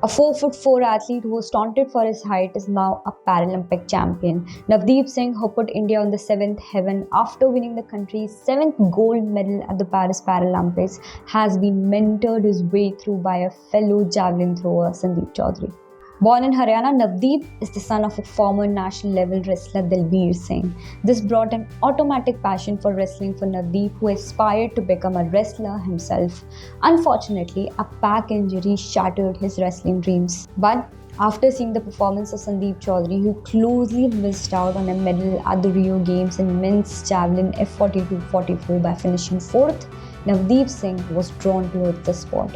A 4'4" athlete who was taunted for his height is now a Paralympic champion. Navdeep Singh, who put India on the seventh heaven after winning the country's seventh gold medal at the Paris Paralympics, has been mentored his way through by a fellow javelin thrower, Sandeep Chaudhary. Born in Haryana, Navdeep is the son of a former national level wrestler Dalbir Singh. This brought an automatic passion for wrestling for Navdeep, who aspired to become a wrestler himself. Unfortunately, a back injury shattered his wrestling dreams. But after seeing the performance of Sandeep Chaudhary, who closely missed out on a medal at the Rio Games in men's javelin F42-44 by finishing fourth, Navdeep Singh was drawn towards the sport,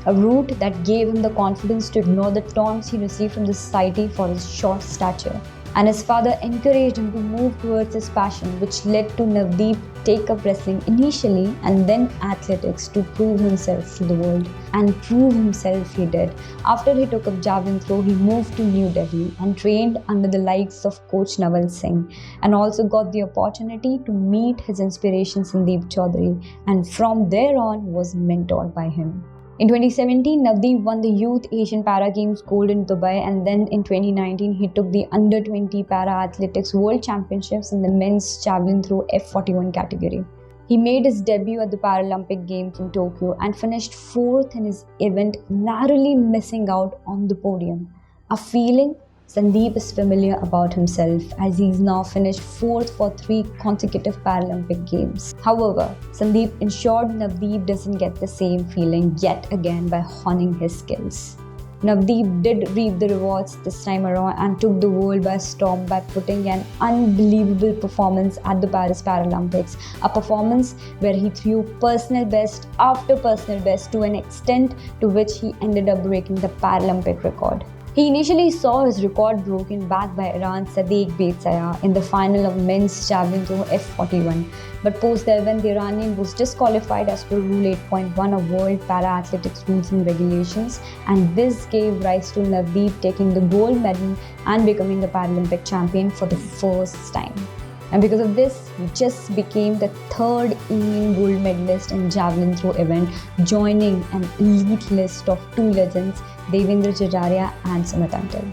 a route that gave him the confidence to ignore the taunts he received from the society for his short stature. And his father encouraged him to move towards his passion, which led to Navdeep take up wrestling initially and then athletics to prove himself to the world. And prove himself he did. After he took up javelin throw, he moved to New Delhi and trained under the likes of coach Naval Singh, and also got the opportunity to meet his inspiration Sandeep Chaudhary, and from there on was mentored by him. In 2017, Navdeep won the Youth Asian Para Games gold in Dubai, and then in 2019, he took the Under-20 Para Athletics World Championships in the men's javelin throw F41 category. He made his debut at the Paralympic Games in Tokyo and finished fourth in his event, narrowly missing out on the podium. A feeling Sandeep is familiar about himself, as he's now finished fourth for 3 consecutive Paralympic Games. However, Sandeep ensured Navdeep doesn't get the same feeling yet again by honing his skills. Navdeep did reap the rewards this time around and took the world by storm by putting an unbelievable performance at the Paris Paralympics, a performance where he threw personal best after personal best to an extent to which he ended up breaking the Paralympic record. He initially saw his record broken back by Iran's Sadegh Betsaya in the final of men's javelin throw F41, but post the event, the Iranian was disqualified as per Rule 8.1 of World Para-Athletics Rules and Regulations, and this gave rise to Navdeep taking the gold medal and becoming the Paralympic champion for the first time. And because of this, he just became the 3rd Indian gold medalist in javelin throw event, joining an elite list of 2 legends, Devendra Jajaria and Sumit Antal.